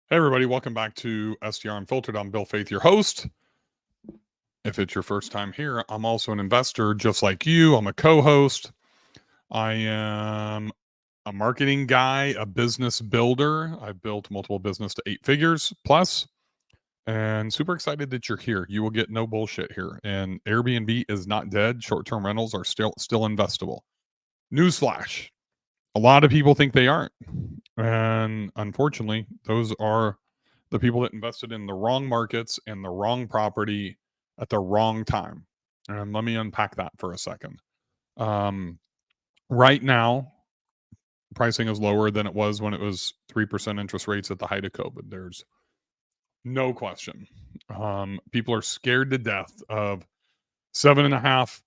Hey, everybody, welcome back to STR Unfiltered. I'm Bill Faith, your host. If it's your first time here, I'm also an investor just like you. I'm a co host. I am a marketing guy, a business builder. I've built multiple business to 8 figures plus, and super excited that you're here. You will get no bullshit here. And Airbnb is not dead. Short-term rentals are still investable. Newsflash. A lot of people think they aren't. And unfortunately, those are the people that invested in the wrong markets and the wrong property at the wrong time. And let me unpack that for a second. Um, right now, pricing is lower than it was when it was 3% interest rates at the height of COVID. There's no question. People are scared to death of 7.5%,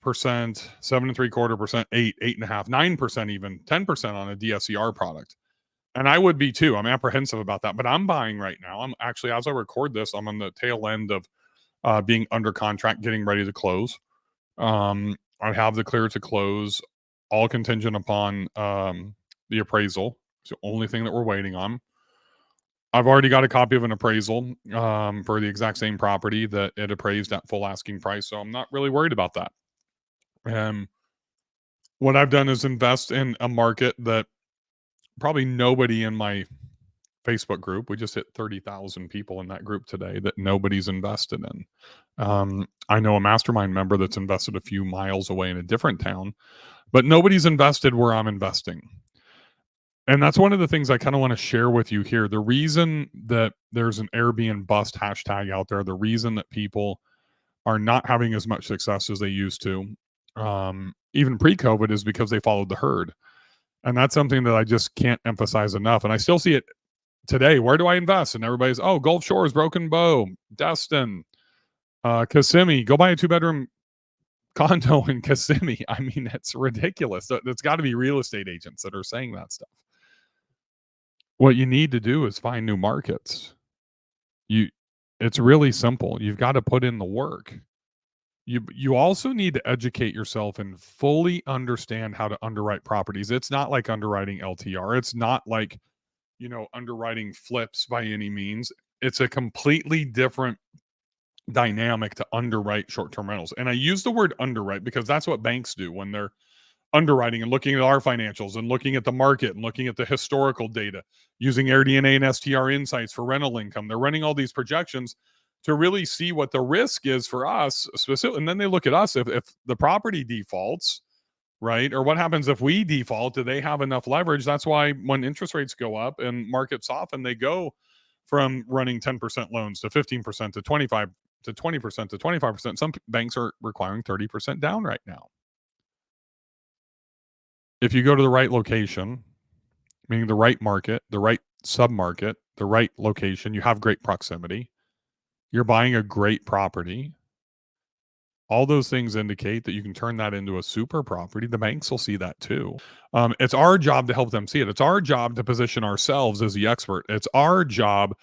7.75%, 8.5%, 9%, even 10% on a DSCR product. And I would be too. I'm apprehensive about that, but I'm buying right now. I'm actually, as I record this, I'm on the tail end of being under contract, getting ready to close. I have the clear to close, all contingent upon the appraisal. It's the only thing that we're waiting on. I've already got a copy of an appraisal for the exact same property that it appraised at full asking price, so I'm not really worried about that. What I've done is invest in a market that probably nobody in my Facebook group. We just hit 30,000 people in that group today that nobody's invested in. I know a mastermind member that's invested a few miles away in a different town, but nobody's invested where I'm investing. And that's one of the things I kind of want to share with you here. The reason that there's an Airbnb bust hashtag out there, the reason that people are not having as much success as they used to, even pre-COVID, is because they followed the herd. And that's something that I just can't emphasize enough. And I still see it today. Where do I invest? And everybody's, oh, Gulf Shores, Broken Bow, Destin, Kissimmee. Go buy a 2-bedroom condo in Kissimmee. I mean, it's ridiculous. That's got to be real estate agents that are saying that stuff. What you need to do is find new markets. It's really simple. You've got to put in the work. You also need to educate yourself and fully understand how to underwrite properties. It's not like underwriting LTR. It's not like, underwriting flips by any means. It's a completely different dynamic to underwrite short-term rentals. And I use the word underwrite because that's what banks do when they're underwriting and looking at our financials and looking at the market and looking at the historical data, using AirDNA and STR insights for rental income. They're running all these projections to really see what the risk is for us specifically. And then they look at us if the property defaults, right? Or what happens if we default? Do they have enough leverage? That's why when interest rates go up and markets soften, they go from running 10% loans to 15% to 25 to 20% to 25%. Some banks are requiring 30% down right now. If you go to the right location, meaning the right market, the right sub-market, the right location, you have great proximity, you're buying a great property, all those things indicate that you can turn that into a super property. The banks will see that too. It's our job to help them see it. It's our job to position ourselves as the expert. It's our job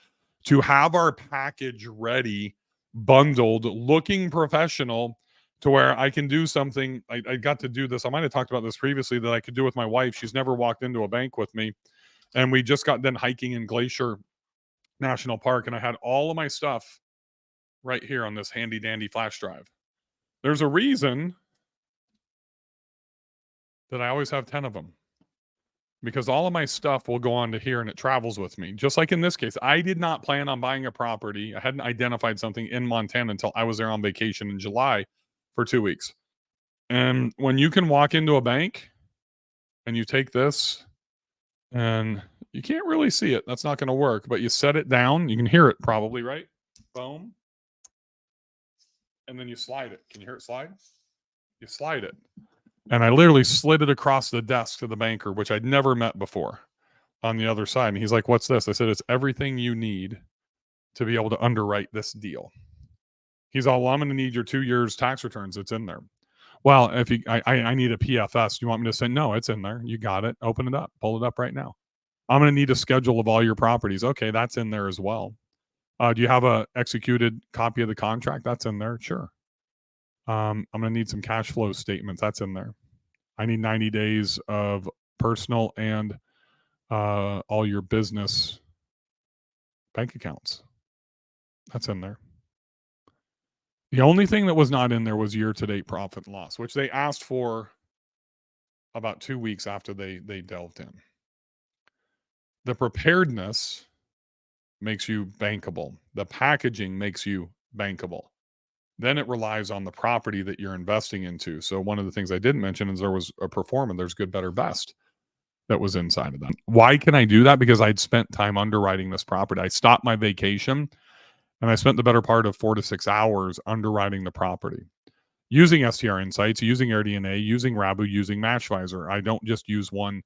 to have our package ready, bundled, looking professional, to where I can do something. I got to do this. I might have talked about this previously, that I could do with my wife. She's never walked into a bank with me. And we just got done hiking in Glacier National Park, and I had all of my stuff right here on this handy dandy flash drive. There's a reason that I always have 10 of them, because all of my stuff will go on to here and it travels with me. Just like in this case, I did not plan on buying a property. I hadn't identified something in Montana until I was there on vacation in July for 2 weeks. And when you can walk into a bank and you take this, and you can't really see it, that's not going to work, but you set it down, you can hear it probably, right? Boom. And then you slide it. Can you hear it slide? You slide it. And I literally slid it across the desk to the banker, which I'd never met before, on the other side. And he's like, "What's this?" I said, "It's everything you need to be able to underwrite this deal." He's all, "Well, I'm going to need your 2 years tax returns." It's in there. Well, if you, I need a PFS. Do you want me to say no? It's in there. You got it. Open it up. Pull it up right now. I'm going to need a schedule of all your properties. Okay, that's in there as well. Do you have a executed copy of the contract? That's in there. Sure. I'm going to need some cash flow statements. That's in there. I need 90 days of personal and all your business bank accounts. That's in there. The only thing that was not in there was year-to-date profit and loss, which they asked for about 2 weeks after they delved in. The preparedness makes you bankable. The packaging makes you bankable. Then it relies on the property that you're investing into. So one of the things I didn't mention is there was a performer. There's good, better, best that was inside of that. Why can I do that? Because I'd spent time underwriting this property. I stopped my vacation and I spent the better part of 4 to 6 hours underwriting the property. Using STR Insights, using AirDNA, using Rabu, using Matchvisor. I don't just use one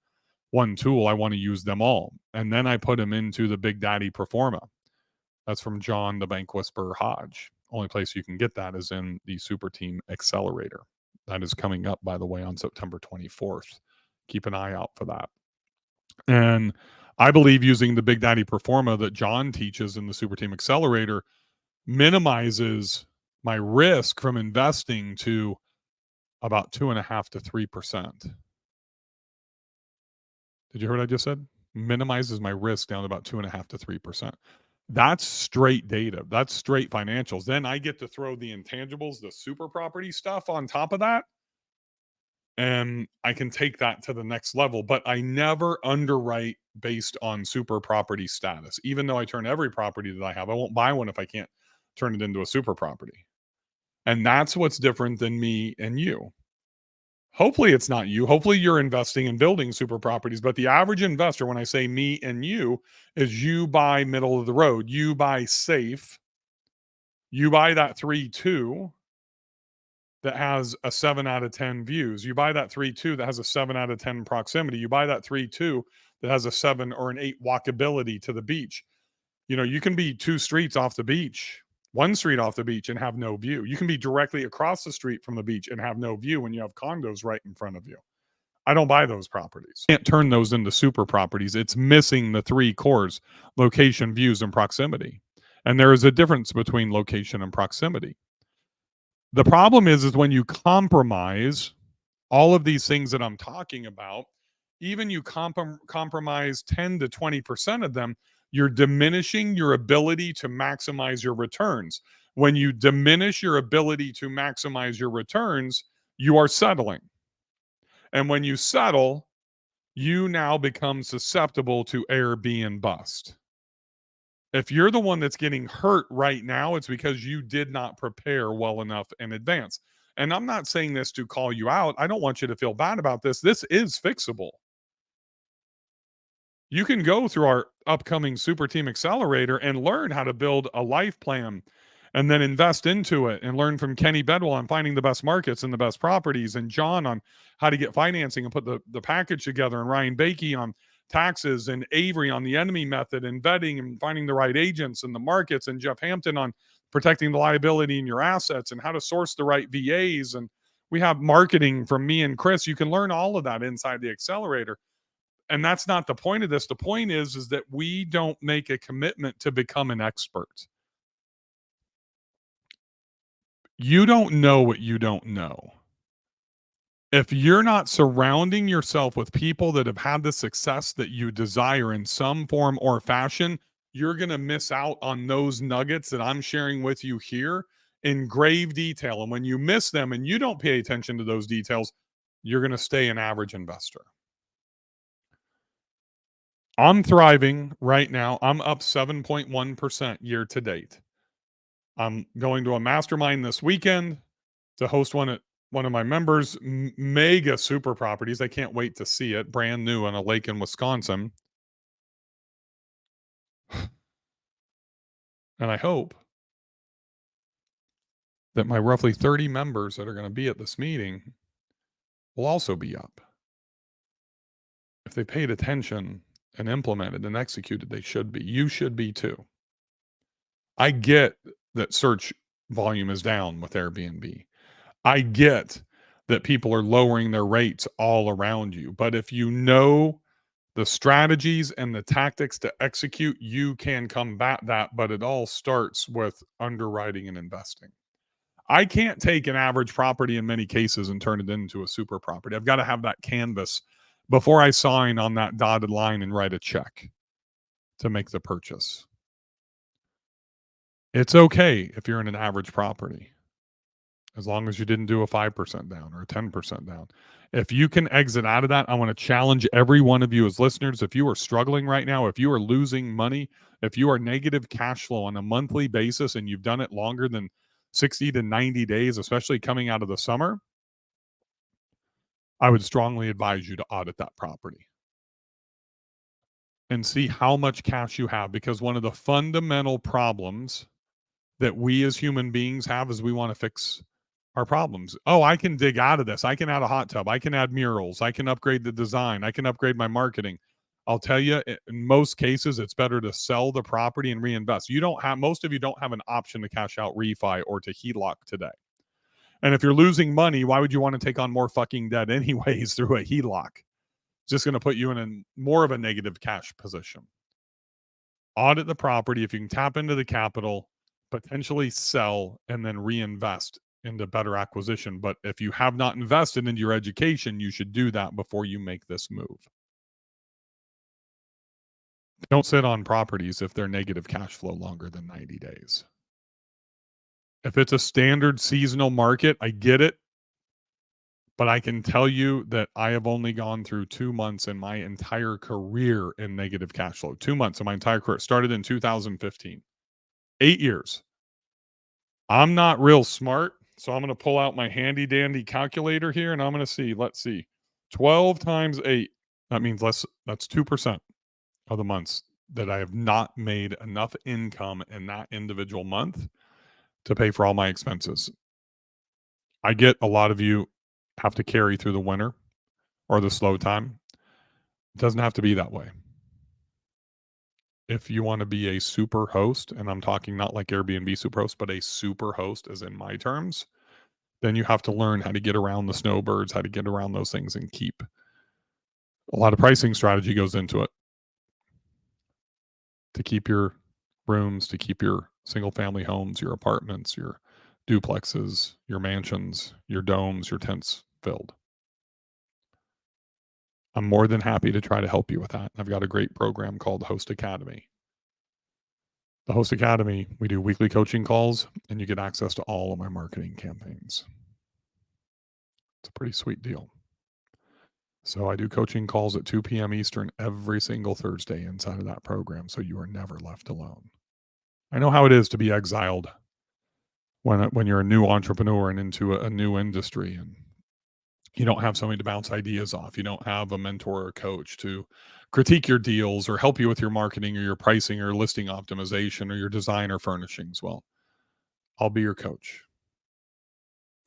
tool. I want to use them all. And then I put them into the Big Daddy Performa. That's from John the Bank Whisperer Hodge. Only place you can get that is in the Super Team Accelerator. That is coming up, by the way, on September 24th. Keep an eye out for that. And I believe using the Big Daddy Performa that John teaches in the Super Team Accelerator minimizes my risk from investing to about 2.5 to 3%. Did you hear what I just said? Minimizes my risk down to about 2.5 to 3%. That's straight data. That's straight financials. Then I get to throw the intangibles, the super property stuff on top of that. And I can take that to the next level. But I never underwrite based on super property status. Even though I turn every property that I have, I won't buy one if I can't turn it into a super property. And that's what's different than me and you. Hopefully it's not you. Hopefully you're investing in building super properties. But the average investor, when I say me and you, is you buy middle of the road. You buy safe. You buy that 3-2 that has a 7 out of 10 views. You buy that 3-2 that has a 7 out of 10 proximity. You buy that 3-2 that has a 7 or an 8 walkability to the beach. You know, you can be 2 streets off the beach, 1 street off the beach and have no view. You can be directly across the street from the beach and have no view when you have condos right in front of you. I don't buy those properties. Can't turn those into super properties. It's missing the 3 cores: location, views, and proximity. And there is a difference between location and proximity. The problem is when you compromise all of these things that I'm talking about, even you compromise 10 to 20% of them, you're diminishing your ability to maximize your returns. When you diminish your ability to maximize your returns, you are settling. And when you settle, you now become susceptible to Airbnb bust. If you're the one that's getting hurt right now, it's because you did not prepare well enough in advance. And I'm not saying this to call you out. I don't want you to feel bad about this. This is fixable. You can go through our upcoming Super Team Accelerator and learn how to build a life plan and then invest into it and learn from Kenny Bedwell on finding the best markets and the best properties, and John on how to get financing and put the package together, and Ryan Bakey on taxes, and Avery on the enemy method and vetting and finding the right agents and the markets, and Jeff Hampton on protecting the liability in your assets and how to source the right VAs. And we have marketing from me and Chris. You can learn all of that inside the accelerator. And that's not the point of this. The point is that we don't make a commitment to become an expert. You don't know what you don't know. If you're not surrounding yourself with people that have had the success that you desire in some form or fashion, you're going to miss out on those nuggets that I'm sharing with you here in grave detail. And when you miss them and you don't pay attention to those details, you're going to stay an average investor. I'm thriving right now. I'm up 7.1% year to date. I'm going to a mastermind this weekend to host one at one of my members' mega super properties. I can't wait to see it. Brand new on a lake in Wisconsin. And I hope that my roughly 30 members that are going to be at this meeting will also be up. If they paid attention and implemented and executed, they should be. You should be too. I get that search volume is down with Airbnb. I get that people are lowering their rates all around you. But if you know the strategies and the tactics to execute, you can combat that. But it all starts with underwriting and investing. I can't take an average property in many cases and turn it into a super property. I've got to have that canvas before I sign on that dotted line and write a check to make the purchase. It's okay if you're in an average property, as long as you didn't do a 5% down or a 10% down. If you can exit out of that, I want to challenge every one of you as listeners. If you are struggling right now, if you are losing money, if you are negative cash flow on a monthly basis and you've done it longer than 60 to 90 days, especially coming out of the summer, I would strongly advise you to audit that property and see how much cash you have, because one of the fundamental problems that we as human beings have is we want to fix our problems. Oh, I can dig out of this. I can add a hot tub. I can add murals. I can upgrade the design. I can upgrade my marketing. I'll tell you, in most cases, it's better to sell the property and reinvest. Most of you don't have an option to cash out refi or to HELOC today. And if you're losing money, why would you want to take on more fucking debt anyways through a HELOC? It's just going to put you in more of a negative cash position. Audit the property. If you can tap into the capital, potentially sell and then reinvest into better acquisition. But if you have not invested in your education, you should do that before you make this move. Don't sit on properties if they're negative cash flow longer than 90 days. If it's a standard seasonal market, I get it. But I can tell you that I have only gone through 2 months in my entire career in negative cash flow. 2 months in my entire career. Started in 2015. 8 years. I'm not real smart, so I'm going to pull out my handy dandy calculator here and I'm going to see, let's see. 12 times 8. That means that's 2% of the months that I have not made enough income in that individual month to pay for all my expenses. I get a lot of you have to carry through the winter or the slow time. It doesn't have to be that way. If you want to be a super host, and I'm talking not like Airbnb super host, but a super host as in my terms, then you have to learn how to get around the snowbirds, how to get around those things and keep. A lot of pricing strategy goes into it to keep your rooms, to keep your single family homes, your apartments, your duplexes, your mansions, your domes, your tents filled. I'm more than happy to try to help you with that. I've got a great program called Host Academy. The Host Academy, we do weekly coaching calls and you get access to all of my marketing campaigns. It's a pretty sweet deal. So I do coaching calls at 2 p.m. Eastern every single Thursday inside of that program, so you are never left alone. I know how it is to be exiled when you're a new entrepreneur and into a new industry, and you don't have somebody to bounce ideas off. You don't have a mentor or coach to critique your deals or help you with your marketing or your pricing or listing optimization or your design or furnishings. Well, I'll be your coach.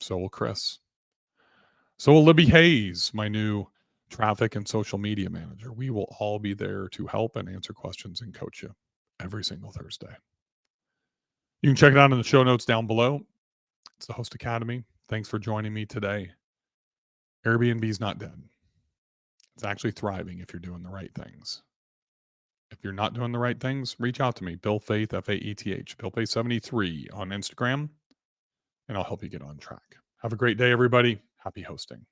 So will Chris. So will Libby Hayes, my new traffic and social media manager. We will all be there to help and answer questions and coach you every single Thursday. You can check it out in the show notes down below. It's the Host Academy. Thanks for joining me today. Airbnb is not dead. It's actually thriving if you're doing the right things. If you're not doing the right things, reach out to me, Bill Faith, Faeth, Bill Faith 73 on Instagram, and I'll help you get on track. Have a great day, everybody. Happy hosting.